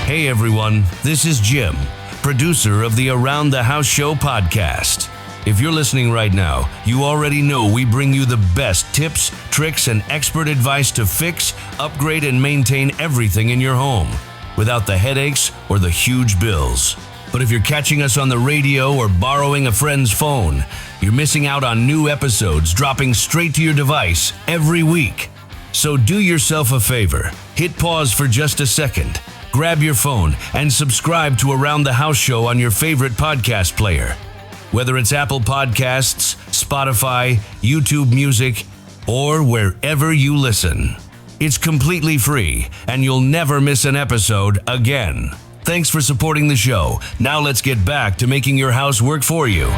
Hey everyone, this is Jim, producer of the Around the House Show podcast. If you're listening right now, you already know we bring you the best tips, tricks, and expert advice to fix, upgrade, and maintain everything in your home without the headaches or the huge bills. But if you're catching us on the radio or borrowing a friend's phone, you're missing out on new episodes dropping straight to your device every week. So do yourself a favor, hit pause for just a second, grab your phone, and subscribe to Around the House Show on your favorite podcast player. Whether it's Apple Podcasts, Spotify, YouTube Music, or wherever you listen. It's completely free, and you'll never miss an episode again. Thanks for supporting the show. Now let's get back to making your house work for you.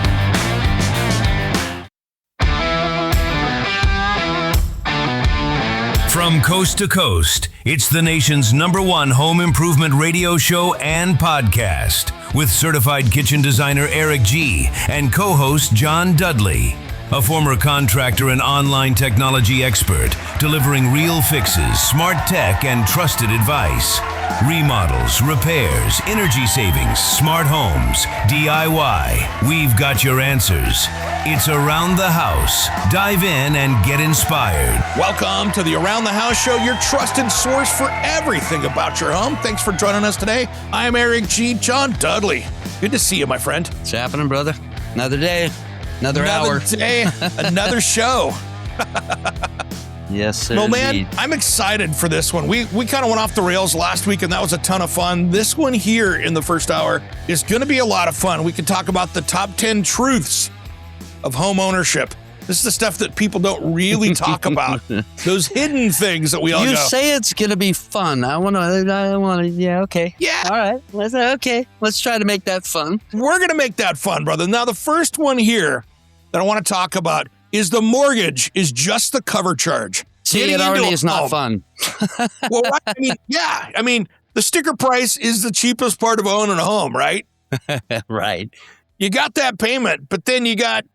From coast to coast, it's the nation's #1 home improvement radio show and podcast with certified kitchen designer Eric G and co-host John Dudley, a former contractor and online technology expert, delivering real fixes, smart tech, and trusted advice. Remodels, repairs, energy savings, smart homes, DIY. We've got your answers. It's Around the House. Dive in and get inspired. Welcome to the Around the House Show, your trusted source for everything about your home. Thanks for joining us today. I'm Eric G. John Dudley. Good to see you, my friend. What's happening, brother? Another day, another hour. Another day, another show. Yes, sir. No, man, indeed. I'm excited for this one. We kind of went off the rails last week, and that was a ton of fun. This one here in the first hour is going to be a lot of fun. We can talk about the top 10 truths of home ownership. This is the stuff that people don't really talk about. Those hidden things that we all You go. say it's going to be fun. I want to, yeah, okay. Yeah. All right. Let's try to make that fun. We're going to make that fun, brother. Now, the first one here that I want to talk about is the mortgage is just the cover charge. See, Getting it already into a is not home. fun. Well, I mean, yeah. I mean, the sticker price is the cheapest part of owning a home, right? Right. You got that payment, but then you got,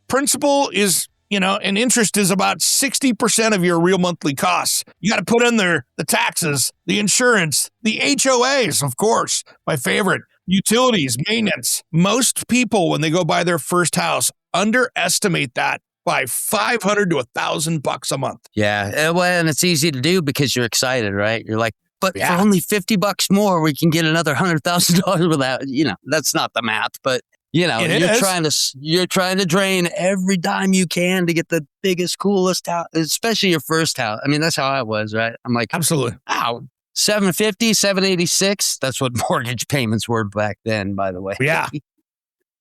principal is, and interest is about 60% of your real monthly costs. You got to put in there the taxes, the insurance, the HOAs, of course, my favorite, utilities, maintenance. Most people, when they go buy their first house, underestimate that by $500 to $1,000 a month. Yeah. Well, and it's easy to do because you're excited, right? You're like, but Yeah. for only $50 more, we can get another $100,000 without, that's not the math, but It is. you're trying to drain every dime you can to get the biggest, coolest house, especially your first house. I mean, that's how I was, right? I'm like, Absolutely. wow, $750, $786. That's what mortgage payments were back then, by the way. Yeah.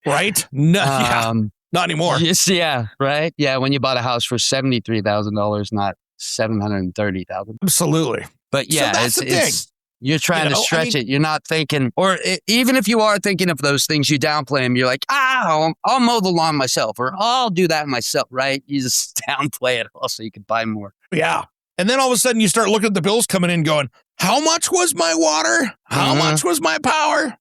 Right? No, not anymore. Yes, yeah, right. Yeah, when you bought a house for $73,000, not $730,000. Absolutely. But yeah, So that's the thing. You're trying to stretch it. You're not thinking, or even if you are thinking of those things, you downplay them. You're like, I'll mow the lawn myself, or I'll do that myself, right? You just downplay it also you can buy more. Yeah. And then all of a sudden you start looking at the bills coming in going, how much was my water? How much was my power?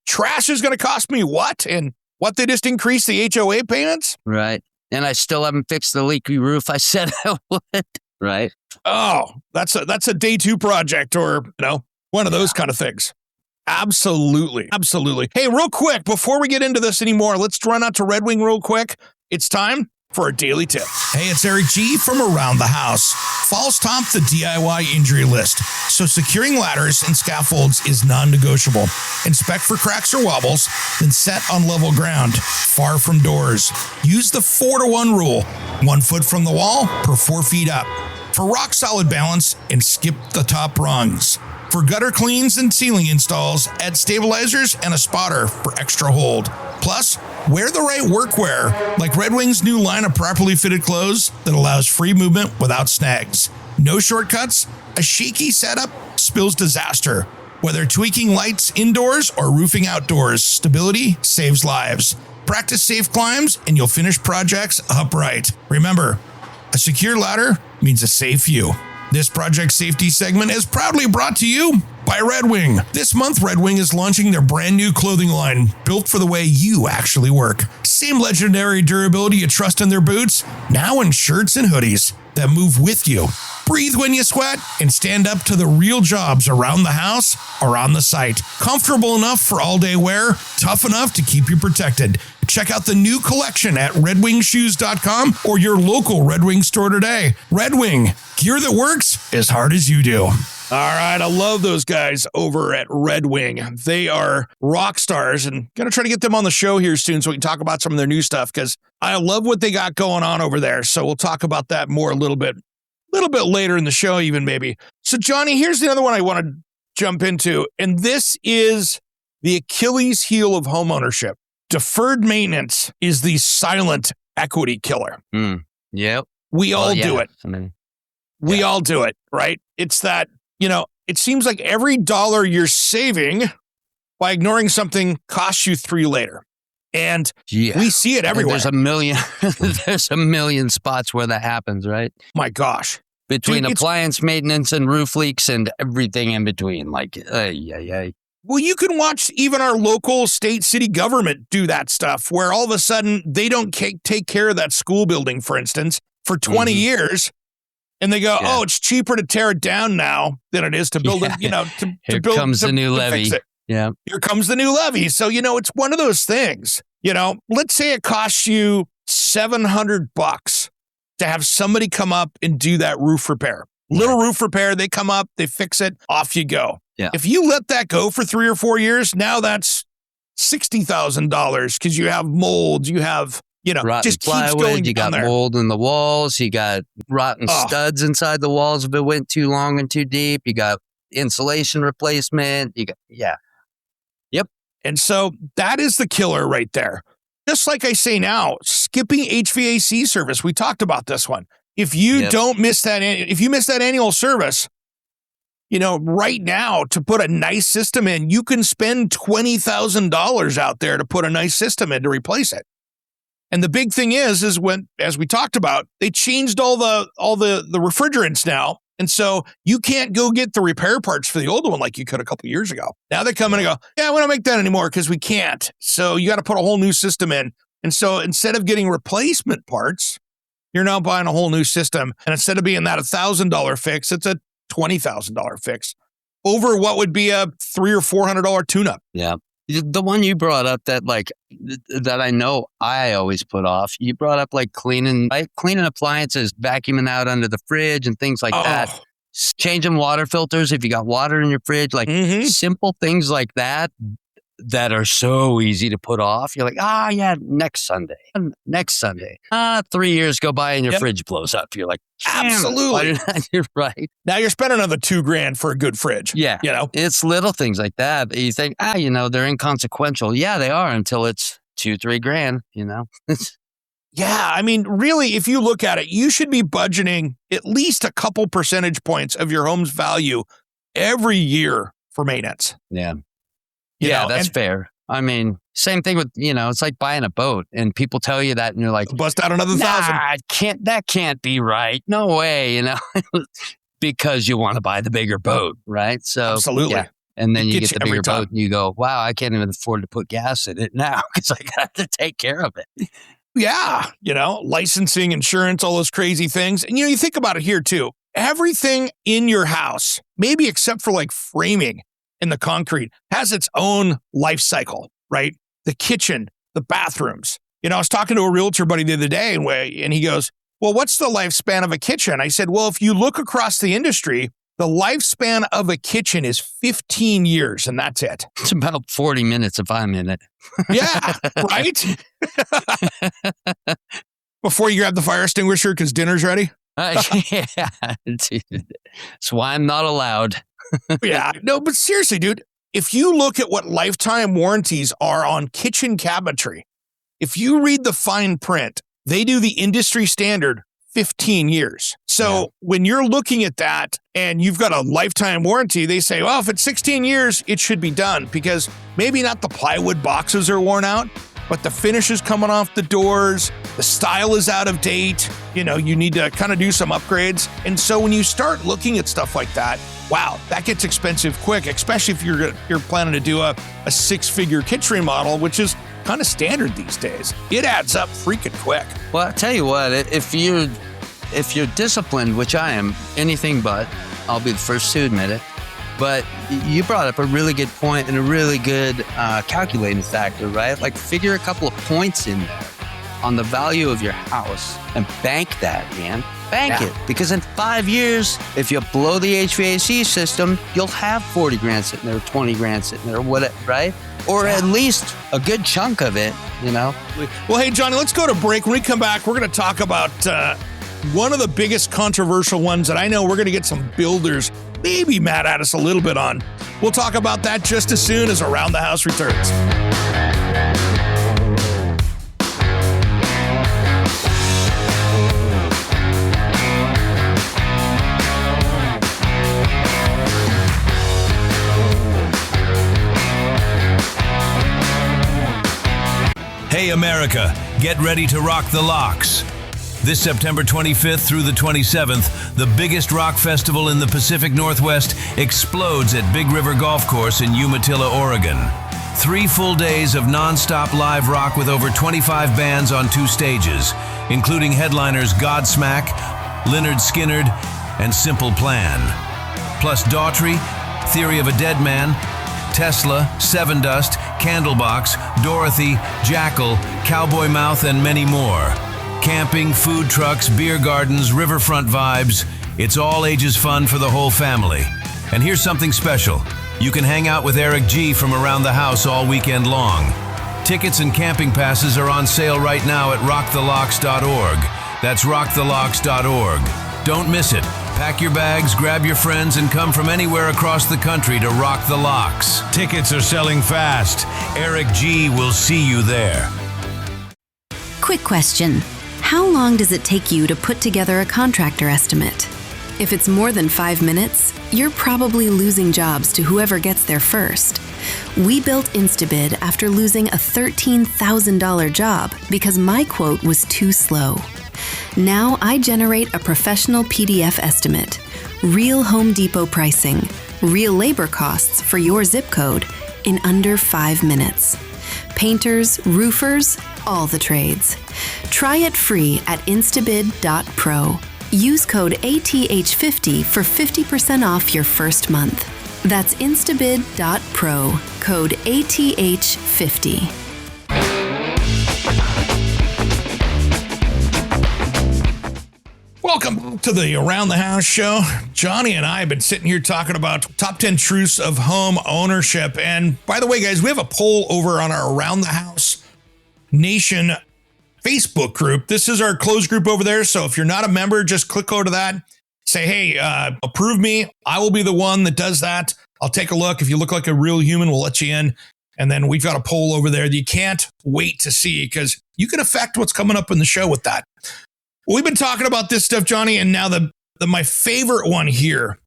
Trash is going to cost me what? And what, they just increased the HOA payments? Right. And I still haven't fixed the leaky roof I said I would. Right. Oh, that's a day 2 project or, one of those kind of things. Absolutely. Absolutely. Hey, real quick, before we get into this anymore, let's run out to Red Wing real quick. It's time for a daily tip. Hey, it's Eric G from Around the House. Falls top the DIY injury list, so securing ladders and scaffolds is non-negotiable. Inspect for cracks or wobbles, then set on level ground, far from doors. Use the 4-to-1 rule, 1 foot from the wall per 4 feet up. For rock-solid balance, and skip the top rungs. For gutter cleans and ceiling installs, add stabilizers and a spotter for extra hold. Plus, wear the right workwear, like Red Wing's new line of properly fitted clothes that allows free movement without snags. No shortcuts, a shaky setup spills disaster. Whether tweaking lights indoors or roofing outdoors, stability saves lives. Practice safe climbs and you'll finish projects upright. Remember, a secure ladder means a safe view. This project safety segment is proudly brought to you by Red Wing. This month, Red Wing is launching their brand new clothing line, built for the way you actually work. Same legendary durability you trust in their boots, now in shirts and hoodies that move with you. Breathe when you sweat and stand up to the real jobs around the house or on the site. Comfortable enough for all-day wear, tough enough to keep you protected. Check out the new collection at redwingshoes.com or your local Red Wing store today. Red Wing, gear that works as hard as you do. All right, I love those guys over at Red Wing. They are rock stars, and going to try to get them on the show here soon so we can talk about some of their new stuff, because I love what they got going on over there. So we'll talk about that more a little bit later in the show even, maybe. So Johnny, here's the other one I want to jump into, and this is the Achilles heel of homeownership. Deferred maintenance is the silent equity killer. Yep. We all do it. We Yeah. all do it, right? It's that, it seems like every dollar you're saving by ignoring something costs you $3 later. And we see it everywhere. There's a million spots where that happens, right? My gosh. Between Dude, appliance maintenance and roof leaks and everything in between. Like, Well, you can watch even our local state city government do that stuff where all of a sudden they don't take care of that school building, for instance, for 20 years. And they go, oh, it's cheaper to tear it down now than it is to build it, Here comes the new levy. Yeah. Here comes the new levy. So, it's one of those things, let's say it costs you $700 to have somebody come up and do that roof repair. Little roof repair, they come up, they fix it, off you go. Yeah. If you let that go for 3 or 4 years, now that's $60,000 because you have mold, you have, rotten just keeps plywood, going you down got there. mold in the walls, you got rotten studs inside the walls if it went too long and too deep, you got insulation replacement, Yep. And so that is the killer right there. Just like I say now, skipping HVAC service. We talked about this one. If you don't miss that, if you miss that annual service, right now to put a nice system in, you can spend $20,000 out there to put a nice system in to replace it. And the big thing is when, as we talked about, they changed all the refrigerants now. And so you can't go get the repair parts for the old one like you could a couple years ago. Now they come in and go, we don't make that anymore because we can't. So you got to put a whole new system in. And so instead of getting replacement parts, you're now buying a whole new system. And instead of being that $1,000 fix, it's a $20,000 fix over what would be a $300 or $400 tune-up. Yeah. The one you brought up that I know I always put off, you brought up cleaning appliances, vacuuming out under the fridge and things like that. Changing water filters if you got water in your fridge, simple things like that are so easy to put off. You're like, next Sunday. 3 years go by and your fridge blows up. You're like, absolutely. You're right. Now you're spending another $2,000 for a good fridge. Yeah. It's little things like that. But you think, they're inconsequential. Yeah, they are until it's $2,000-3,000, Yeah. I mean, really, if you look at it, you should be budgeting at least a couple percentage points of your home's value every year for maintenance. Yeah. That's fair. I mean, same thing with, it's like buying a boat and people tell you that and you're like, bust out another $1,000. That can't be right. No way, because you want to buy the bigger boat, right? So absolutely. Yeah. And then you get the bigger boat and you go, wow, I can't even afford to put gas in it now because I got to take care of it. Yeah. Licensing, insurance, all those crazy things. And, you think about it here too. Everything in your house, maybe except for framing in the concrete, has its own life cycle, right? The kitchen, the bathrooms. I was talking to a realtor buddy the other day and he goes, well, what's the lifespan of a kitchen? I said, well, if you look across the industry, the lifespan of a kitchen is 15 years and that's it. It's about 40 minutes if I'm in it. Yeah, right? Before you grab the fire extinguisher because dinner's ready? Yeah, that's why I'm not allowed. Yeah, no, but seriously, dude, if you look at what lifetime warranties are on kitchen cabinetry, if you read the fine print, they do the industry standard 15 years. So when you're looking at that and you've got a lifetime warranty, they say, well, if it's 16 years, it should be done because maybe not the plywood boxes are worn out, but the finish is coming off the doors, the style is out of date, you need to kind of do some upgrades. And so when you start looking at stuff like that, wow, that gets expensive quick, especially if you're planning to do a six-figure kitchen remodel, which is kind of standard these days. It adds up freaking quick. Well, I'll tell you what, if you're if you're disciplined, which I am, anything but, I'll be the first to admit it. But you brought up a really good point and a really good calculating factor, right? Like figure a couple of points in there on the value of your house and bank that, man. Bank it. Because in 5 years, if you blow the HVAC system, you'll have 40 grand sitting there, 20 grand sitting there, whatever, right? Or at least a good chunk of it, you know? Well, hey, Johnny, let's go to break. When we come back, we're going to talk about one of the biggest controversial ones that I know we're going to get some builders maybe mad at us a little bit on. We'll talk about that just as soon as Around the House returns. Hey America, get ready to rock the locks. This September 25th through the 27th, the biggest rock festival in the Pacific Northwest explodes at Big River Golf Course in Umatilla, Oregon. 3 full days of non-stop live rock with over 25 bands on 2 stages, including headliners Godsmack, Lynyrd Skynyrd, and Simple Plan. Plus Daughtry, Theory of a Dead Man, Tesla, Seven Dust, Candlebox, Dorothy, Jackal, Cowboy Mouth, and many more. Camping, food trucks, beer gardens, riverfront vibes. It's all ages fun for the whole family. And here's something special. You can hang out with Eric G from Around the House all weekend long. Tickets and camping passes are on sale right now at rockthelocks.org. That's rockthelocks.org. Don't miss it. Pack your bags, grab your friends, and come from anywhere across the country to rock the locks. Tickets are selling fast. Eric G will see you there. Quick question. How long does it take you to put together a contractor estimate? If it's more than 5 minutes, you're probably losing jobs to whoever gets there first. We built Instabid after losing a $13,000 job because my quote was too slow. Now I generate a professional PDF estimate, real Home Depot pricing, real labor costs for your zip code in under 5 minutes. Painters, roofers, all the trades. Try it free at instabid.pro. Use code ATH50 for 50% off your first month. That's instabid.pro, code ATH50. Welcome to the Around the House show. Johnny and I have been sitting here talking about top 10 truths of home ownership. And by the way, guys, we have a poll over on our Around the House Nation Facebook group. This is our closed group over there. So if you're not a member, just click over to that. Say, hey, approve me. I will be the one that does that. I'll take a look. If you look like a real human, we'll let you in. And then we've got a poll over there that you can't wait to see because you can affect what's coming up in the show with that. We've been talking about this stuff, Johnny, and now my favorite one here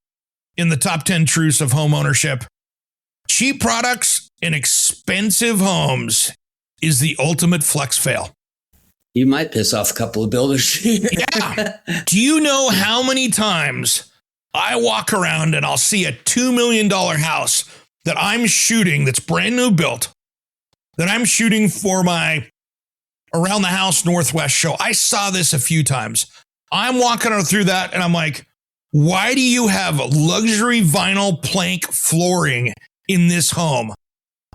in the top 10 truths of home ownership. Cheap products in expensive homes is the ultimate flex fail. You might piss off a couple of builders. Yeah. Do you know how many times I walk around and I'll see a $2 million house that I'm shooting that's brand new built, that I'm shooting for my Around the House Northwest show? I saw this a few times. I'm walking through that and I'm like, why do you have luxury vinyl plank flooring in this home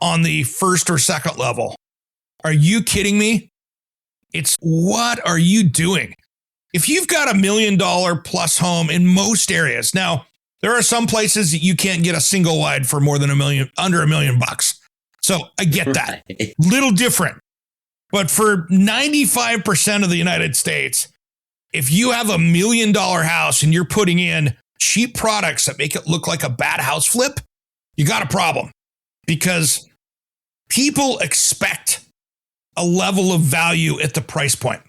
on the first or second level? Are you kidding me? It's what are you doing? If you've got $1 million plus home in most areas, now there are some places that you can't get a single wide for more than under $1 million bucks. So I get that. Little different. But for 95% of the United States, if you have $1 million house and you're putting in cheap products that make it look like a bad house flip, you got a problem because people expect a level of value at the price point.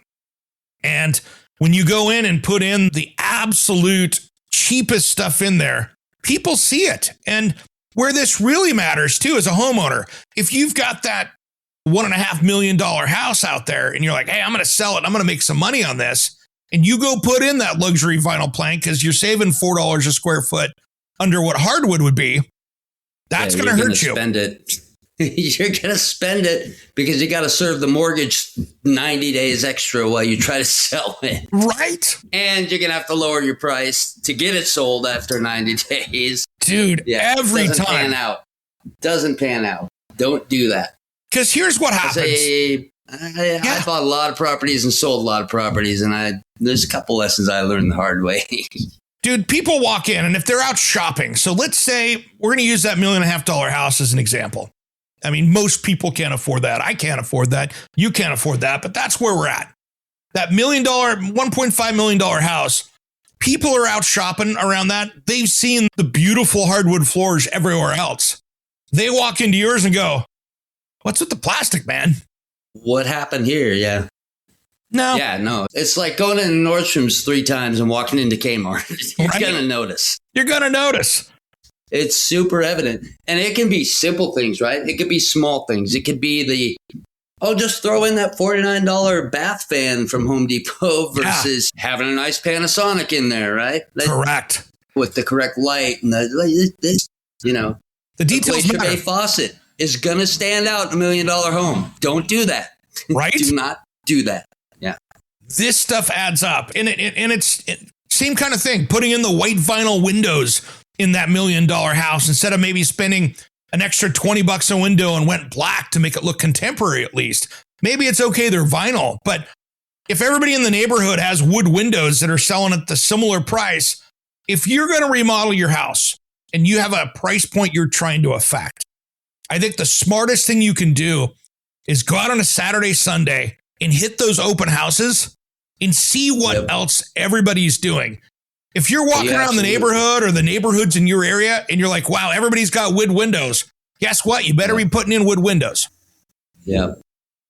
And when you go in and put in the absolute cheapest stuff in there, people see it. And where this really matters too, as a homeowner, if you've got that $1.5 million house out there and you're like, hey, I'm going to sell it. I'm going to make some money on this. And you go put in that luxury vinyl plank because you're saving $4 a square foot under what hardwood would be. That's going to hurt you. Spend it You're going to spend it because you got to serve the mortgage 90 days extra while you try to sell it. Right. And you're going to have to lower your price to get it sold after 90 days. Dude, every time. Doesn't pan out. Don't do that. Because here's what happens. I bought a lot of properties and sold a lot of properties, and there's a couple lessons I learned the hard way. Dude, people walk in, and if they're out shopping, so let's say we're going to use that $1.5 million house as an example. I mean, most people can't afford that. I can't afford that. You can't afford that, but that's where we're at. That $1.5 million house, people are out shopping around that. They've seen the beautiful hardwood floors everywhere else. They walk into yours and go, what's with the plastic, man? What happened here? Yeah. No. Yeah, no. It's like going into Nordstrom's 3 times and walking into Kmart. You're going to notice. You're going to notice. It's super evident. And it can be simple things, right? It could be small things. It could be just throw in that $49 bath fan from Home Depot versus having a nice Panasonic in there, right? Correct. With the correct light and the details matter. A faucet is going to stand out in $1 million home. Don't do that. Right? Do not do that. Yeah. This stuff adds up. And it's same kind of thing. Putting in the white vinyl windows in that $1 million house instead of maybe spending an extra $20 a window and went black to make it look contemporary at least. Maybe it's okay, they're vinyl, but if everybody in the neighborhood has wood windows that are selling at the similar price, if you're going to remodel your house and you have a price point you're trying to affect, I think the smartest thing you can do is go out on a Saturday, Sunday and hit those open houses and see what else everybody's doing. If you're walking around the neighborhood or the neighborhoods in your area and you're like, wow, everybody's got wood windows, guess what? You better be putting in wood windows. Yeah.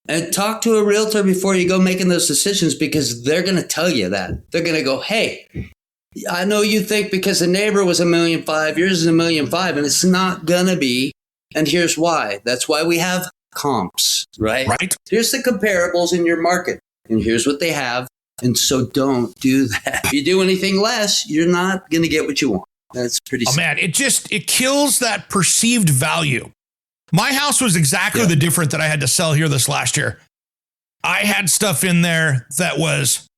And talk to a realtor before you go making those decisions because they're going to tell you that. They're going to go, hey, I know you think because the neighbor was $1.5 million, yours is $1.5 million, and it's not going to be. And here's why. That's why we have comps, right? Right. Here's the comparables in your market, and here's what they have. And so don't do that. If you do anything less, you're not going to get what you want. That's pretty simple. Man, it kills that perceived value. My house was exactly the different that I had to sell here this last year. I had stuff in there that was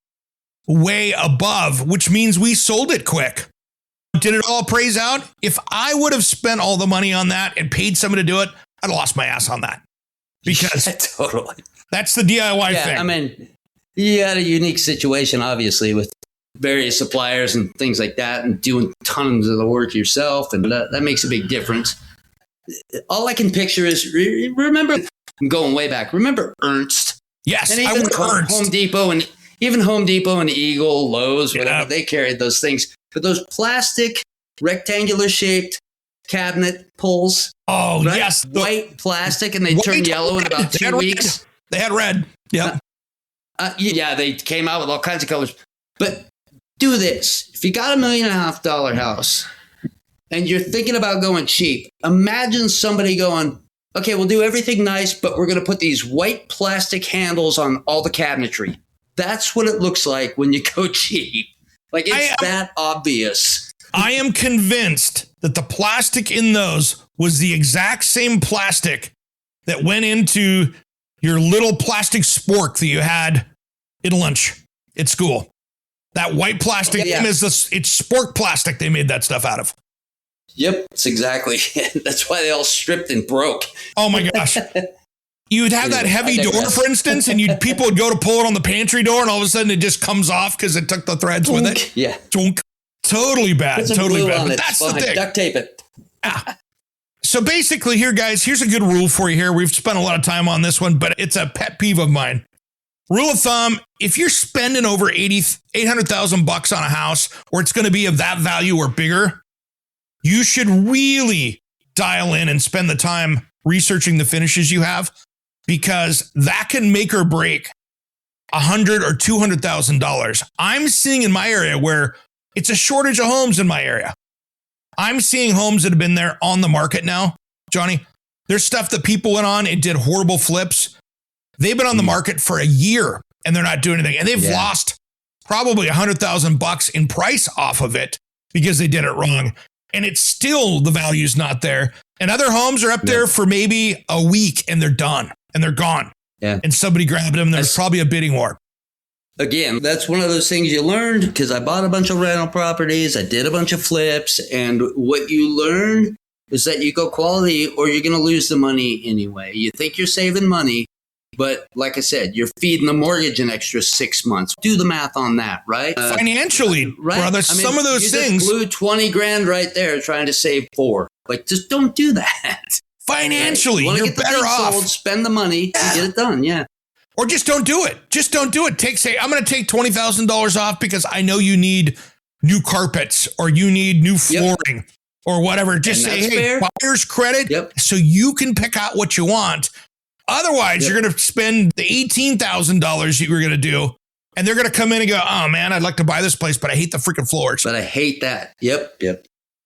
way above, which means we sold it quick. Did it all appraise out? If I would have spent all the money on that and paid someone to do it, I'd have lost my ass on that. Because totally. That's the DIY thing. I mean, you had a unique situation, obviously, with various suppliers and things like that and doing tons of the work yourself. And that makes a big difference. All I can picture is, remember, I'm going way back. Remember Ernst? Yes, and even Home Depot and Eagle, Lowe's, whatever, they carried those things. But those plastic, rectangular shaped cabinet pulls. Oh, right? yes. White plastic, and they turn yellow in about 2 weeks. They had red. Yep. They came out with all kinds of colors. But do this. If you got $1.5 million house and you're thinking about going cheap, imagine somebody going, okay, we'll do everything nice, but we're going to put these white plastic handles on all the cabinetry. That's what it looks like when you go cheap. Like, it's that obvious. I am convinced that the plastic in those was the exact same plastic that went into your little plastic spork that you had in lunch at school. That white plastic it's spork plastic they made that stuff out of. Yep, that's exactly. That's why they all stripped and broke. Oh my gosh. You'd have that heavy door, for instance, and people would go to pull it on the pantry door, and all of a sudden it just comes off because it took the threads with it. Yeah. Totally bad. Totally bad. But that's the thing. Duct tape it. So basically here, guys, here's a good rule for you here. We've spent a lot of time on this one, but it's a pet peeve of mine. Rule of thumb, if you're spending over $800,000 on a house, or it's going to be of that value or bigger, you should really dial in and spend the time researching the finishes you have, because that can make or break $100,000 or $200,000. I'm seeing in my area where it's a shortage of homes in my area. I'm seeing homes that have been there on the market now, Johnny. There's stuff that people went on and did horrible flips. They've been on the market for a year and they're not doing anything. And they've lost probably $100,000 in price off of it because they did it wrong. And it's still, the value's not there And other homes are up there for maybe a week and they're done and they're gone. Yeah. And somebody grabbed them. There's probably a bidding war. Again, that's one of those things you learned because I bought a bunch of rental properties. I did a bunch of flips. And what you learn is that you go quality or you're going to lose the money anyway. You think you're saving money, but like I said, you're feeding the mortgage an extra 6 months. Do the math on that, right? Financially, right? brother, some of those things. You just blew 20 grand right there trying to save 4. Like, just don't do that. Financially, right? you're better off. Sold, spend the money and get it done. Yeah. Or just don't do it. Just don't do it. I'm going to take $20,000 off because I know you need new carpets or you need new flooring or whatever. Just say, hey, buyer's credit so you can pick out what you want. Otherwise, you're going to spend the $18,000 you were going to do. And they're going to come in and go, oh, man, I'd like to buy this place, but I hate the freaking floors. But I hate that. Yep.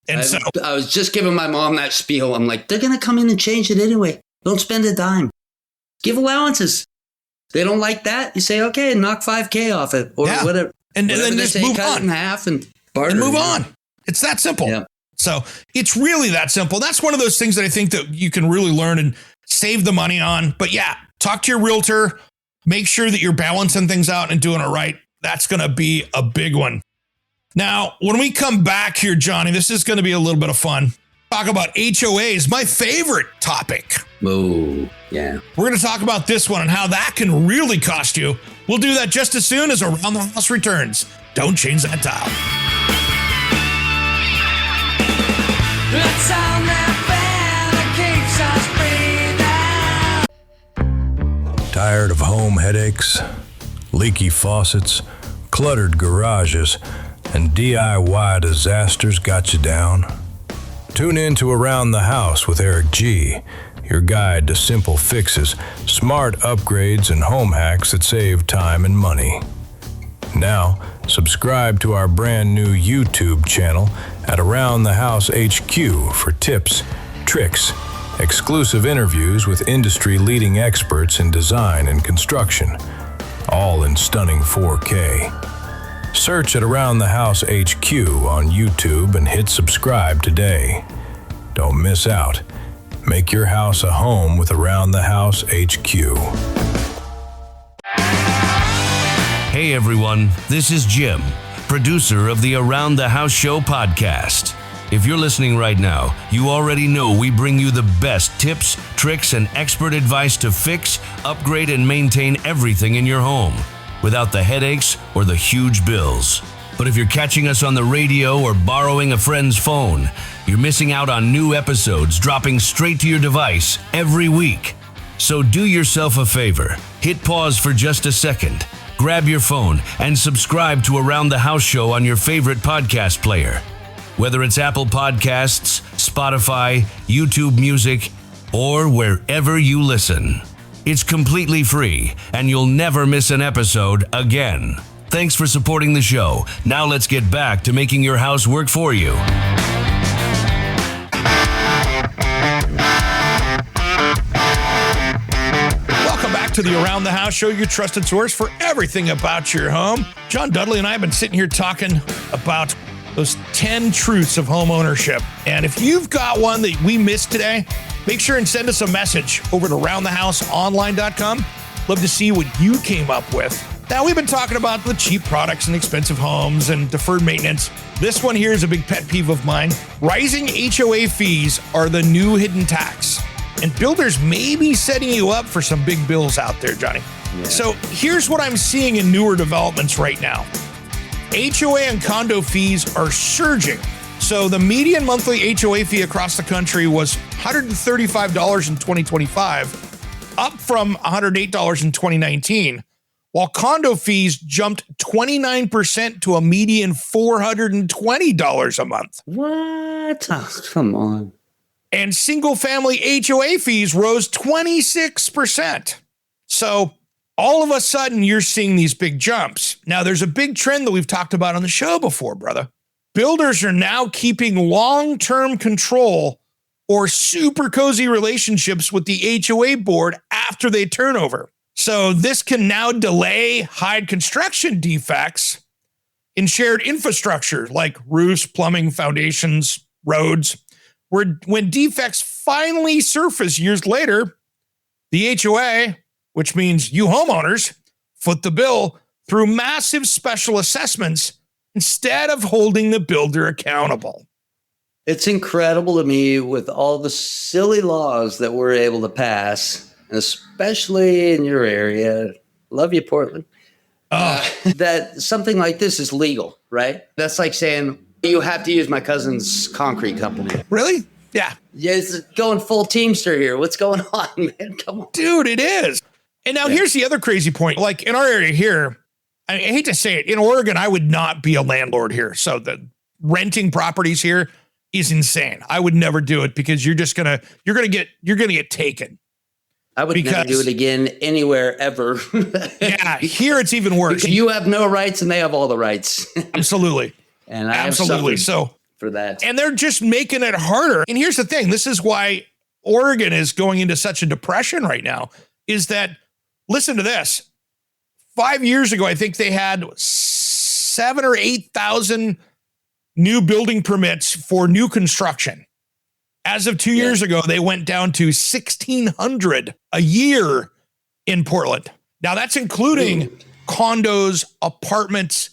And I was just giving my mom that spiel. I'm like, they're going to come in and change it anyway. Don't spend a dime. Give allowances. They don't like that. You say, okay, knock $5,000 off it or whatever. And then just move cut on. In half and barter. And move on. It's that simple. Yeah. So it's really that simple. That's one of those things that I think that you can really learn and save the money on. But yeah, talk to your realtor. Make sure that you're balancing things out and doing it right. That's going to be a big one. Now, when we come back here, Johnny, this is going to be a little bit of fun. Talk about HOAs, my favorite topic. Oh, yeah. We're going to talk about this one and how that can really cost you. We'll do that just as soon as Around the House returns. Don't change that dial. Let's sound that fan that keeps us breathing. Tired of home headaches, leaky faucets, cluttered garages, and DIY disasters got you down? Tune in to Around the House with Eric G., your guide to simple fixes, smart upgrades, and home hacks that save time and money. Now, subscribe to our brand new YouTube channel at Around the House HQ for tips, tricks, exclusive interviews with industry-leading experts in design and construction, all in stunning 4K. Search at Around the House HQ on YouTube and hit subscribe today. Don't miss out. Make your house a home with Around the House HQ. Hey everyone, this is Jim, producer of the Around the House Show podcast. If you're listening right now, you already know we bring you the best tips, tricks, and expert advice to fix, upgrade, and maintain everything in your home without the headaches or the huge bills. But if you're catching us on the radio or borrowing a friend's phone, you're missing out on new episodes dropping straight to your device every week. So do yourself a favor, hit pause for just a second, grab your phone, and subscribe to Around the House Show on your favorite podcast player. Whether it's Apple Podcasts, Spotify, YouTube Music, or wherever you listen. It's completely free, and you'll never miss an episode again. Thanks for supporting the show. Now let's get back to making your house work for you. Welcome back to the Around the House Show, your trusted source for everything about your home. John Dudley and I have been sitting here talking about those 10 truths of home ownership. And if you've got one that we missed today, make sure and send us a message over to roundthehouseonline.com. Love to see what you came up with. Now, we've been talking about the cheap products and expensive homes and deferred maintenance. This one here is a big pet peeve of mine. Rising HOA fees are the new hidden tax. And builders may be setting you up for some big bills out there, Johnny. Yeah. So here's what I'm seeing in newer developments right now. HOA and condo fees are surging. So the median monthly HOA fee across the country was $135 in 2025, up from $108 in 2019, while condo fees jumped 29% to a median $420 a month. What? Oh, come on. And single-family HOA fees rose 26%. So all of a sudden, you're seeing these big jumps. Now, there's a big trend that we've talked about on the show before, brother. Builders are now keeping long-term control or super cozy relationships with the HOA board after they turn over. So this can now delay, hide construction defects in shared infrastructure like roofs, plumbing, foundations, roads, when defects finally surface years later, the HOA, which means you homeowners, foot the bill through massive special assessments instead of holding the builder accountable. It's incredible to me with all the silly laws that we're able to pass, especially in your area. Love you, Portland. That something like this is legal, right? That's like saying you have to use my cousin's concrete company. Really? Yeah. Yeah, it's going full Teamster here. What's going on, man? Come on. Dude, it is. And now here's the other crazy point. Like in our area here, I hate to say it, in Oregon, I would not be a landlord here. So the renting properties here is insane. I would never do it because you're gonna get taken. I would never do it again anywhere ever. Yeah, here it's even worse. Because you have no rights and they have all the rights. Absolutely. And I absolutely have for that. And they're just making it harder. And here's the thing. This is why Oregon is going into such a depression right now, is that, listen to this. 5 years ago, I think they had 7,000 or 8,000 new building permits for new construction. As of 2 years ago, they went down to 1,600 a year in Portland. Now that's including condos, apartments,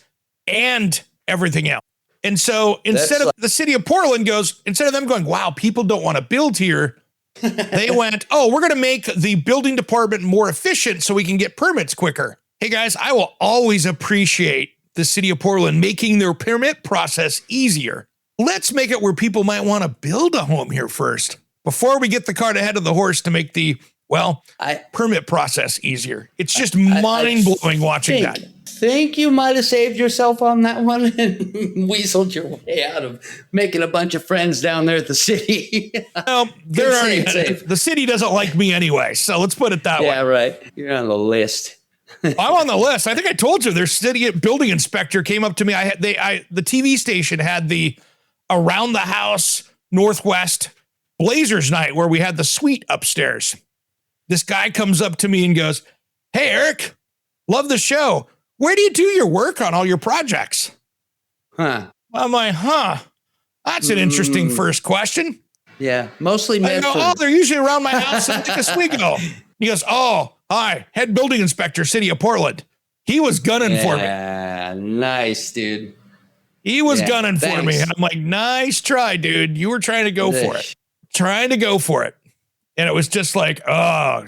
and everything else. And so instead of the city of Portland instead of them going, wow, people don't want to build here, they went, oh, we're going to make the building department more efficient so we can get permits quicker. Hey guys, I will always appreciate the city of Portland making their permit process easier. Let's make it where people might want to build a home here first before we get the cart ahead of the horse to make the, permit process easier. It's just mind-blowing watching that. Think you might have saved yourself on that one and weaseled your way out of making a bunch of friends down there at the city. No, the city doesn't like me anyway, so let's put it that way. Yeah, right. You're on the list. I'm on the list. I think I told you their city building inspector came up to me. The TV station had the Around the House Northwest Blazers night where we had the suite upstairs. This guy comes up to me and goes, "Hey, Eric, love the show. Where do you do your work on all your projects?" I'm like, that's an interesting first question. Yeah, mostly meant they're usually around my house in Oswego. He goes, "Oh, hi, head building inspector, city of Portland." He was gunning for me. Yeah, nice, dude. He was gunning for me. And I'm like, nice try, dude. You were trying to go for it. Trying to go for it. And it was just like, oh,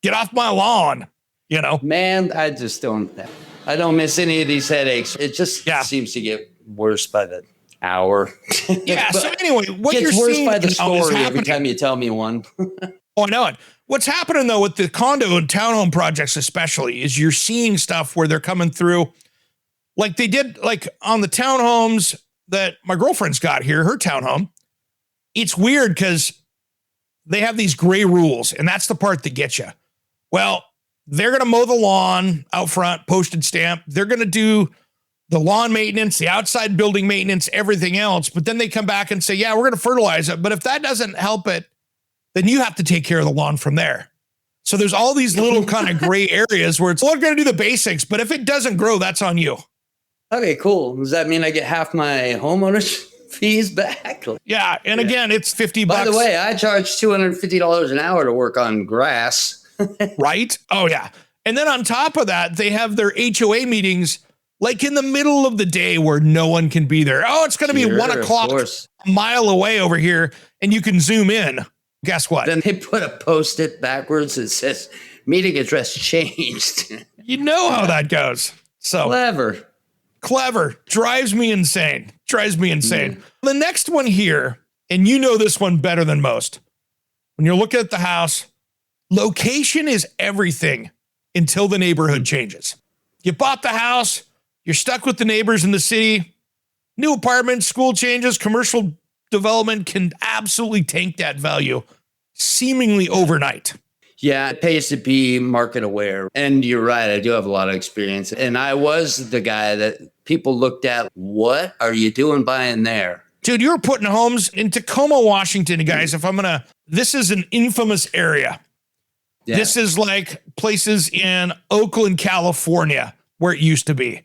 get off my lawn, you know? Man, I don't miss any of these headaches. It just seems to get worse by the hour. Yeah. So anyway, what you're worse seeing by the story every time you tell me one. Oh, I know it. What's happening though with the condo and townhome projects especially is you're seeing stuff where they're coming through like they did like on the townhomes that my girlfriend's got here, her townhome. It's weird because they have these gray rules and that's the part that gets you. Well, they're going to mow the lawn out front, postage stamp. They're going to do the lawn maintenance, the outside building maintenance, everything else. But then they come back and say, yeah, we're going to fertilize it. But if that doesn't help it, then you have to take care of the lawn from there. So there's all these little kind of gray areas where we're going to do the basics, but if it doesn't grow, that's on you. Okay, cool. Does that mean I get half my homeowner's fees back? Yeah. And again, it's $50. By the way, I charge $250 an hour to work on grass. Right? Oh, yeah. And then on top of that, they have their HOA meetings like in the middle of the day where no one can be there. Oh, it's going to be 1 o'clock a mile away over here and you can zoom in. Guess what? Then they put a Post-it backwards that says meeting address changed. You know how that goes. So clever. Drives me insane. The next one here, and you know this one better than most. When you're looking at the house, location is everything until the neighborhood changes. You bought the house, you're stuck with the neighbors in the city. New apartments, school changes, commercial development can absolutely tank that value seemingly overnight. Yeah, it pays to be market aware. And you're right, I do have a lot of experience. And I was the guy that people looked at, what are you doing buying there? Dude, you were putting homes in Tacoma, Washington, guys. This is an infamous area. Yeah. This is like places in Oakland, California, where it used to be.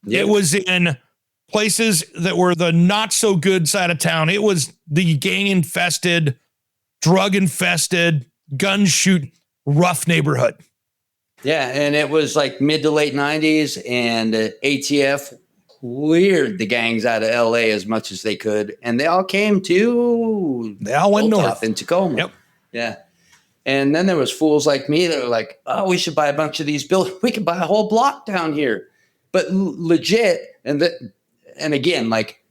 Yep. It was in places that were the not so good side of town. It was the gang infested, drug infested, gun shoot, rough neighborhood. Yeah, and it was like mid to late 90s, and ATF cleared the gangs out of LA as much as they could, and they all came to They all went north in Tacoma. Yep. Yeah. And then there was fools like me that were like, oh, we should buy a bunch of these buildings. We could buy a whole block down here. But legit, and again, like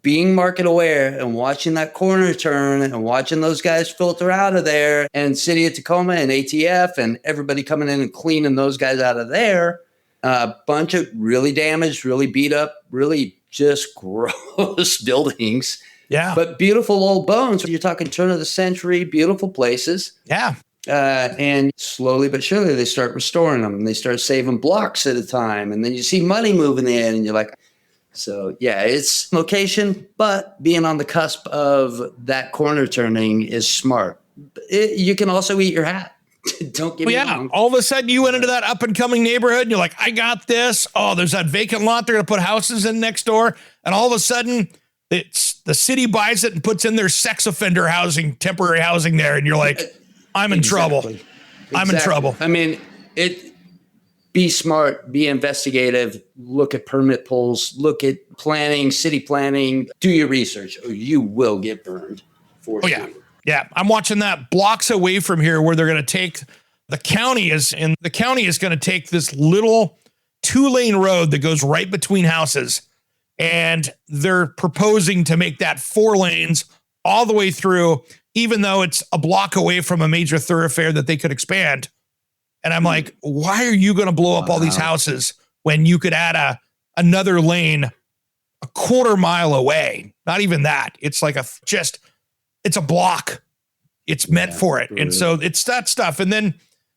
being market aware and watching that corner turn and watching those guys filter out of there, and City of Tacoma and ATF and everybody coming in and cleaning those guys out of there. A bunch of really damaged, really beat up, really just gross buildings. Yeah. But beautiful old bones. You're talking turn of the century, beautiful places. Yeah. And slowly but surely they start restoring them, and they start saving blocks at a time. And then you see money moving in, and you're like, so yeah, it's location, but being on the cusp of that corner turning is smart. You can also eat your hat. Don't get me wrong. All of a sudden you went into that up and coming neighborhood and you're like, I got this. Oh, there's that vacant lot. They're going to put houses in next door. And all of a sudden it's the city buys it and puts in their sex offender housing, temporary housing there. And you're like, I'm in trouble. I'm in trouble. I mean, be smart, be investigative, look at permit pulls, look at planning, city planning, do your research, or you will get burned for sure. Yeah. Yeah. I'm watching that blocks away from here where they're going to take the county is going to take this little 2-lane road that goes right between houses. And they're proposing to make that 4 lanes all the way through, even though it's a block away from a major thoroughfare that they could expand. And I'm like, why are you going to blow up all these houses when you could add another lane a quarter mile away? Not even that. It's like it's a block. It's meant for it. And so it's that stuff. And then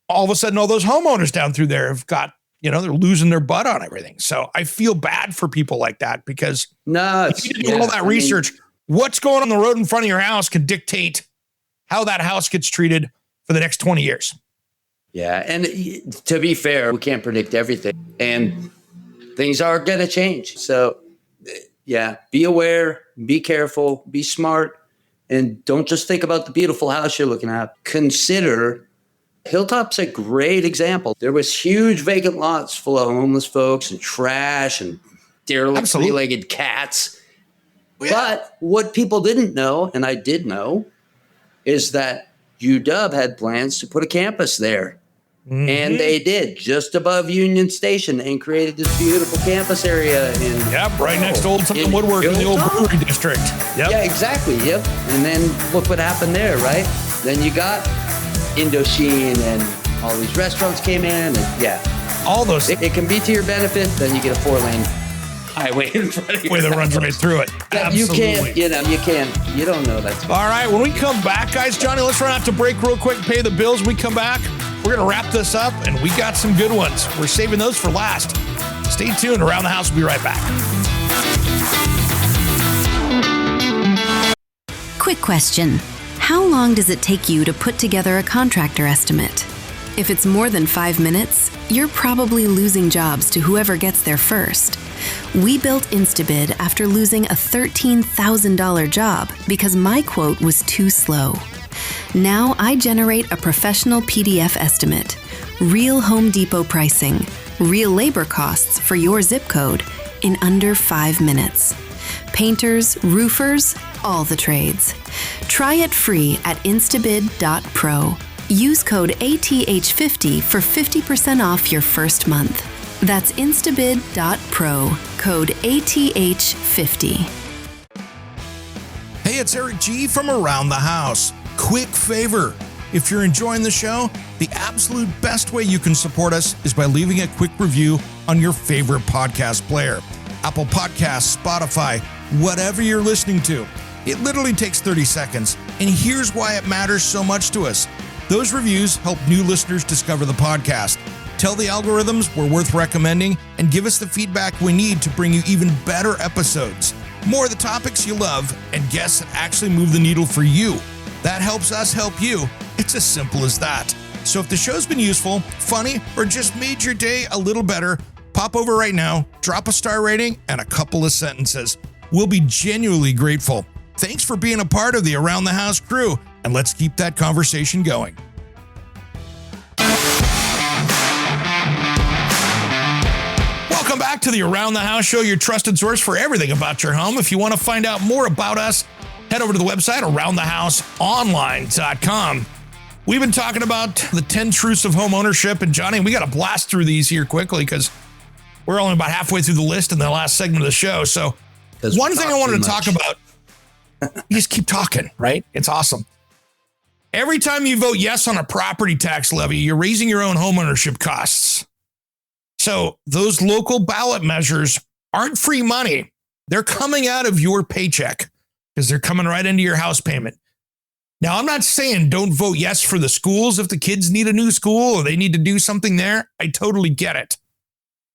all of a sudden, all those homeowners down through there have got, they're losing their butt on everything. So I feel bad for people like that, because if you do all that research, what's going on the road in front of your house can dictate how that house gets treated for the next 20 years. Yeah. And to be fair, we can't predict everything, and things are going to change. So yeah, be aware, be careful, be smart, and don't just think about the beautiful house you're looking at. Consider Hilltop's a great example. There was huge vacant lots full of homeless folks and trash and derelict 3-legged cats. Yeah. But what people didn't know, and I did know, is that UW had plans to put a campus there. Mm-hmm. And they did, just above Union Station, and created this beautiful campus area. Right next to Old Southern Woodwork in the old brewery district. Yep. Yeah, exactly. Yep. And then look what happened there, right? Then you got Indochine and all these restaurants came in, and all those. It can be to your benefit. Then you get a 4-lane highway in front of you. That runs right through it. Absolutely. You don't know that. All right. When we come back, guys, Johnny, let's run out to break real quick, pay the bills. When we come back, we're going to wrap this up, and we got some good ones. We're saving those for last. Stay tuned. Around the House. We'll be right back. Quick question. How long does it take you to put together a contractor estimate? If it's more than 5 minutes, you're probably losing jobs to whoever gets there first. We built Instabid after losing a $13,000 job because my quote was too slow. Now I generate a professional PDF estimate, real Home Depot pricing, real labor costs for your zip code in under 5 minutes. Painters, roofers, all the trades. Try it free at instabid.pro. Use code ATH50 for 50% off your first month. That's instabid.pro, code ATH50. Hey, it's Eric G from Around the House. Quick favor. If you're enjoying the show, the absolute best way you can support us is by leaving a quick review on your favorite podcast player. Apple Podcasts, Spotify, whatever you're listening to. It literally takes 30 seconds, and here's why it matters so much to us. Those reviews help new listeners discover the podcast. Tell the algorithms we're worth recommending, and give us the feedback we need to bring you even better episodes. More of the topics you love, and guests that actually move the needle for you. That helps us help you. It's as simple as that. So if the show's been useful, funny, or just made your day a little better, pop pop over right now, drop a star rating and a couple of sentences. We'll be genuinely grateful. Thanks for being a part of the Around the House crew, and let's keep that conversation going. Welcome back to the Around the House show, your trusted source for everything about your home. If you want to find out more about us, head over to the website, aroundthehouseonline.com. We've been talking about the 10 truths of home ownership, and Johnny, we got to blast through these here quickly because we're only about halfway through the list in the last segment of the show. So one thing I wanted to talk about, you just keep talking, right? It's awesome. Every time you vote yes on a property tax levy, you're raising your own home ownership costs. So those local ballot measures aren't free money. They're coming out of your paycheck because they're coming right into your house payment. Now, I'm not saying don't vote yes for the schools if the kids need a new school or they need to do something there. I totally get it.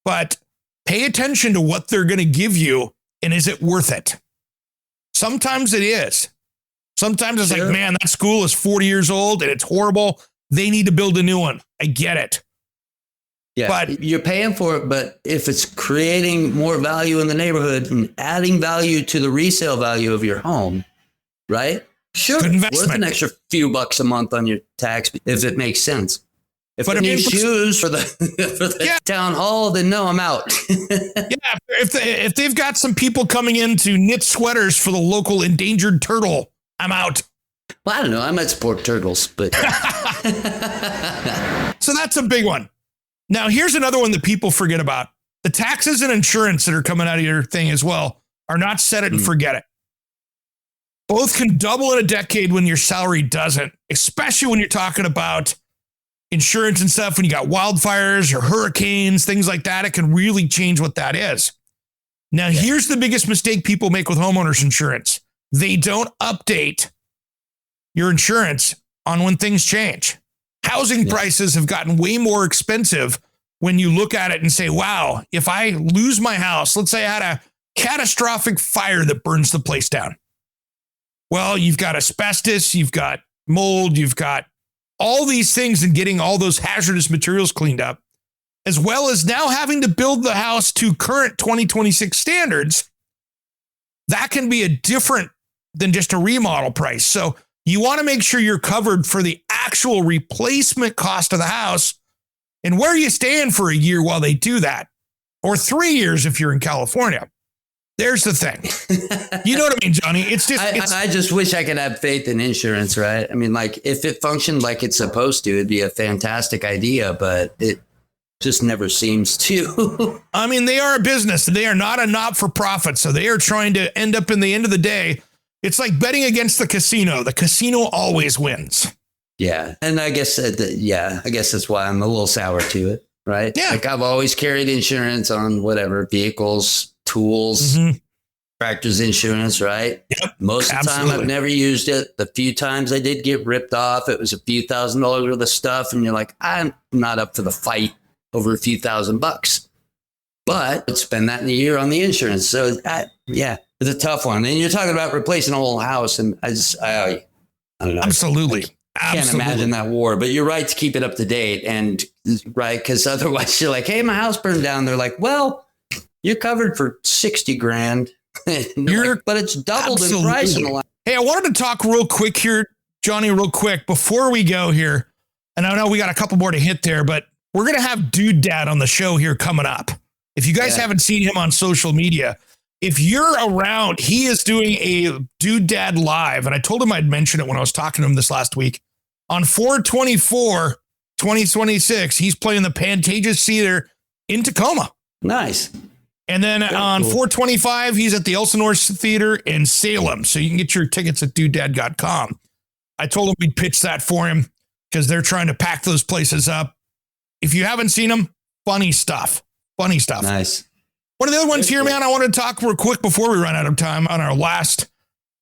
But pay attention to what they're going to give you and is it worth it? Sometimes it is. Sometimes it's like, man, that school is 40 years old and it's horrible. They need to build a new one. I get it. Yeah, but you're paying for it, but if it's creating more value in the neighborhood and adding value to the resale value of your home, right? Sure, worth an extra few bucks a month on your tax if it makes sense. If the new shoes for the town hall, then no, I'm out. If they've got some people coming in to knit sweaters for the local endangered turtle, I'm out. Well, I don't know. I might support turtles, but so that's a big one. Now, here's another one that people forget about. The taxes and insurance that are coming out of your thing as well are not set it and forget it. Both can double in a decade when your salary doesn't, especially when you're talking about insurance and stuff. When you got wildfires or hurricanes, things like that, it can really change what that is. Now, here's the biggest mistake people make with homeowners insurance. They don't update your insurance on when things change. Housing prices have gotten way more expensive when you look at it and say, wow, if I lose my house, let's say I had a catastrophic fire that burns the place down. Well, you've got asbestos, you've got mold, you've got all these things and getting all those hazardous materials cleaned up, as well as now having to build the house to current 2026 standards. That can be a different than just a remodel price. So you want to make sure you're covered for the actual replacement cost of the house and where you stand for a year while they do that, or 3 years if you're in California. There's the thing. You know what I mean, Johnny? It's just, I just wish I could have faith in insurance, right? I mean, like if it functioned like it's supposed to, it'd be a fantastic idea, but it just never seems to. I mean, they are a business. They are not a not-for-profit. So they are trying to end up in the end of the day. It's like betting against the casino. The casino always wins. Yeah. And I guess, I guess that's why I'm a little sour to it, right? Yeah. Like I've always carried insurance on whatever, vehicles, tools, tractors insurance, right? Yep, most of the time I've never used it. The few times I did get ripped off, it was a few $1,000s worth of stuff. And you're like, I'm not up for the fight over a few $1,000. But I'd spend that in a year on the insurance. So it's a tough one. And you're talking about replacing a whole house. And I don't know. Absolutely. I can't imagine that war, but you're right to keep it up to date. And right, because otherwise you're like, hey, my house burned down. They're like, well, you're covered for $60,000. But it's doubled in price in the last. Hey, I wanted to talk real quick here, Johnny, real quick before we go here. And I know we got a couple more to hit there, but we're going to have Dude Dad on the show here coming up. If you guys haven't seen him on social media, if you're around, he is doing a Dude Dad live. And I told him I'd mention it when I was talking to him this last week. On 4/24/2026, he's playing the Pantages Theater in Tacoma. Nice. And then on 4/25, he's at the Elsinore Theater in Salem. So you can get your tickets at dudedad.com. I told him we'd pitch that for him because they're trying to pack those places up. If you haven't seen them, funny stuff. Funny stuff. Nice. One of the other ones here, man, I wanted to talk real quick before we run out of time on our last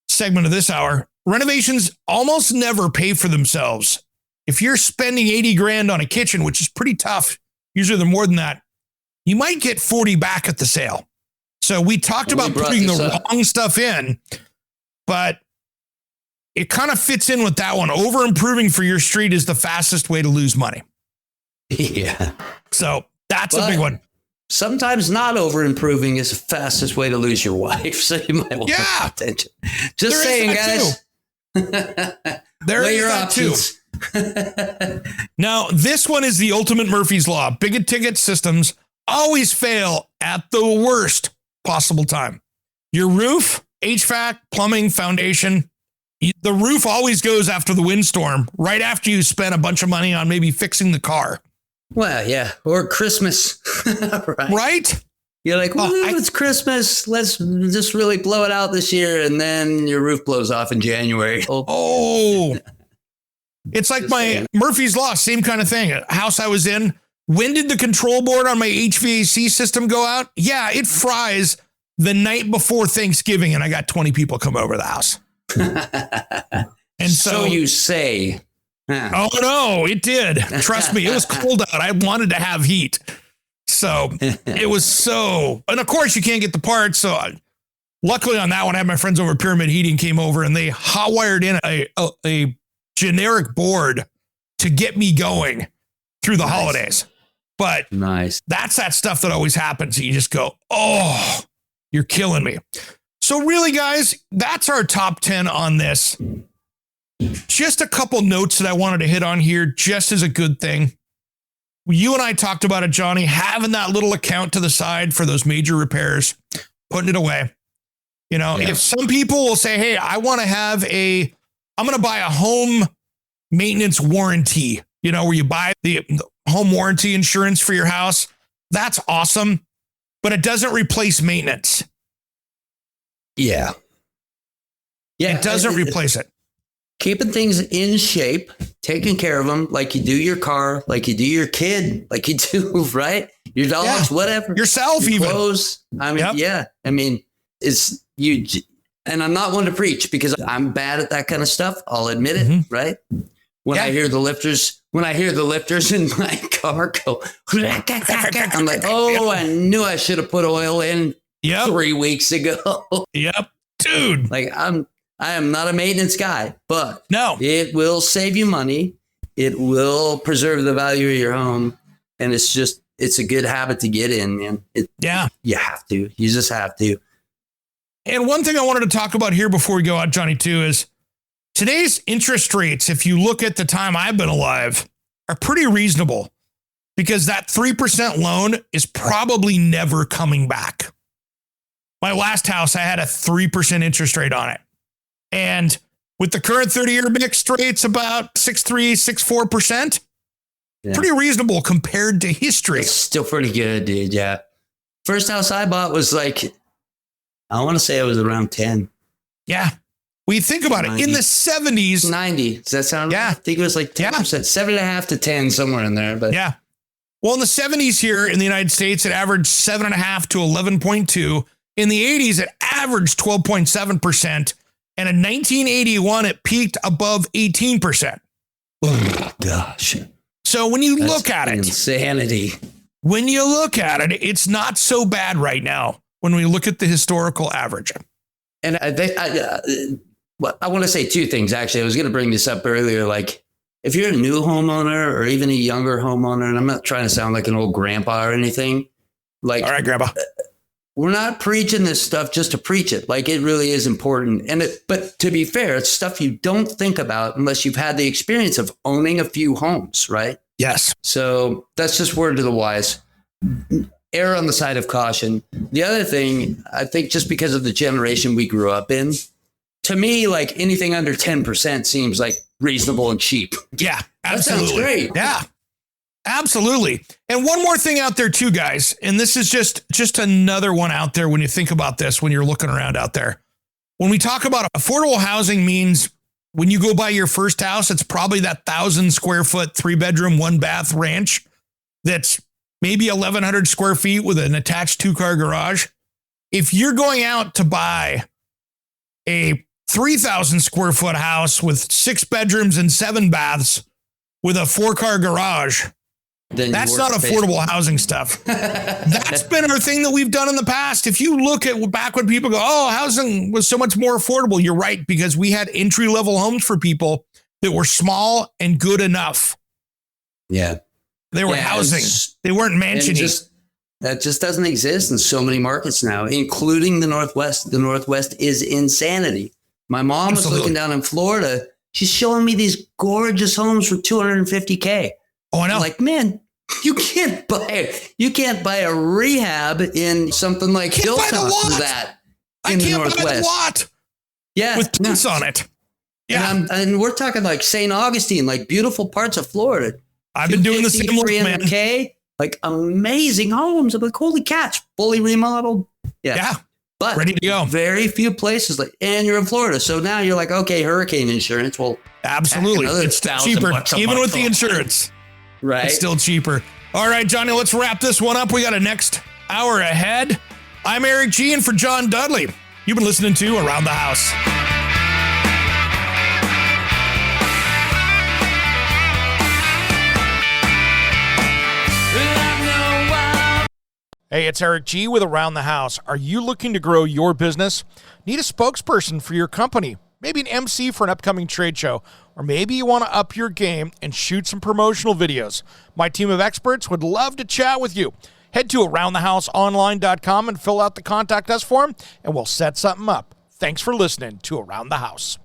segment of this hour. Renovations almost never pay for themselves. If you're spending $80,000 on a kitchen, which is pretty tough, usually they're more than that, you might get 40 back at the sale. So we talked about putting the wrong stuff in, but it kind of fits in with that one. Over improving for your street is the fastest way to lose money. Yeah. So that's a big one. sometimes not over improving is the fastest way to lose your wife. So you might want to pay attention. Just saying, guys. Weigh your options. Now, this one is the ultimate Murphy's Law. Big ticket systems always fail at the worst possible time. Your roof, HVAC, plumbing, foundation, the roof always goes after the windstorm, right after you spent a bunch of money on maybe fixing the car. Well, yeah. Or Christmas. Right? You're like, it's Christmas. Let's just really blow it out this year. And then your roof blows off in January. Oh. It's like my Murphy's Law, same kind of thing. A house I was in. When did the control board on my HVAC system go out? Yeah, it fries the night before Thanksgiving, and I got 20 people come over the house. And so you say. Oh, no, it did. Trust me, it was cold out. I wanted to have heat. So it was so, and of course you can't get the parts. So luckily on that one, I had my friends over at Pyramid Heating came over and they hot wired in a generic board to get me going through the holidays. But that's that stuff that always happens. You just go, oh, you're killing me. So really, guys, that's our top 10 on this. Just a couple notes that I wanted to hit on here, just as a good thing. You and I talked about it, Johnny, having that little account to the side for those major repairs, putting it away. You know, if some people will say, hey, I'm going to buy a home maintenance warranty, you know, where you buy the home warranty insurance for your house. That's awesome, but it doesn't replace maintenance. Yeah. It doesn't replace it. Keeping things in shape, taking care of them like you do your car, like you do your kid, like you do, right? Your dogs, whatever. Yourself, your even. Clothes. I mean, I mean, it's you. And I'm not one to preach because I'm bad at that kind of stuff. I'll admit it, right? When I hear the lifters in my car go, I'm like, oh, I knew I should have put oil in 3 weeks ago. Yep. Dude. Like I am not a maintenance guy, but it will save you money. It will preserve the value of your home. And it's a good habit to get in, man. You have to. You just have to. And one thing I wanted to talk about here before we go out, Johnny, too, is today's interest rates, if you look at the time I've been alive, are pretty reasonable because that 3% loan is probably never coming back. My last house, I had a 3% interest rate on it. And with the current 30-year mixed rates, about 6.3%, 6.4%, pretty reasonable compared to history. It's still pretty good, dude. Yeah. First house I bought was like, I want to say it was around 10. Yeah. Well, you think about 90. It in the 70s. 90. Does that sound right? I think it was like 10%, 7.5 to 10, somewhere in there. But yeah. Well, in the 70s here in the United States, it averaged 7.5 to 11.2. In the 80s, it averaged 12.7%. And in 1981, it peaked above 18%. Oh, gosh. So when you look at it, insanity. When you look at it, it's not so bad right now when we look at the historical average. And I want to say two things, actually. I was going to bring this up earlier. Like, if you're a new homeowner or even a younger homeowner, and I'm not trying to sound like an old grandpa or anything. Like, all right, grandpa. We're not preaching this stuff just to preach it. Like, it really is important. But to be fair, it's stuff you don't think about unless you've had the experience of owning a few homes, right? Yes. So that's just word to the wise. Err on the side of caution. The other thing, I think just because of the generation we grew up in, to me, like anything under 10% seems like reasonable and cheap. Yeah, absolutely. That sounds great. Yeah. Absolutely. And one more thing out there too, guys, and this is just another one out there when you think about this, when you're looking around out there. When we talk about affordable housing means when you go buy your first house, it's probably that 1,000 square foot, 3-bedroom, 1-bath ranch that's maybe 1,100 square feet with an attached 2-car garage. If you're going out to buy a 3,000 square foot house with 6 bedrooms and 7 baths with a 4-car garage, that's not affordable housing stuff. That's been our thing that we've done in the past. If you look at back when people go, oh, housing was so much more affordable. You're right, because we had entry level homes for people that were small and good enough. Yeah. They were housing. They weren't mansioning. That just doesn't exist in so many markets now, including the Northwest. The Northwest is insanity. My mom was looking down in Florida. She's showing me these gorgeous homes for $250K. Oh, I know. I'm like, man, you can't buy a rehab in something like Hilltop for that in the Northwest. Buy the lot. Yeah, with tents on it. Yeah, and we're talking like St. Augustine, like beautiful parts of Florida. I've been doing the same look, man. Like amazing homes. I'm like, holy catch, fully remodeled. Yeah. But ready to go. Very few places and you're in Florida. So now you're like, okay, hurricane insurance. Well, absolutely. It's cheaper, even with the insurance. Right. It's still cheaper. All right, Johnny, let's wrap this one up. We got a next hour ahead. I'm Eric G, and for John Dudley, you've been listening to Around the House. Hey, it's Eric G with Around the House. Are you looking to grow your business? Need a spokesperson for your company? Maybe an MC for an upcoming trade show? Or maybe you want to up your game and shoot some promotional videos? My team of experts would love to chat with you. Head to aroundthehouseonline.com and fill out the Contact Us form, and we'll set something up. Thanks for listening to Around the House.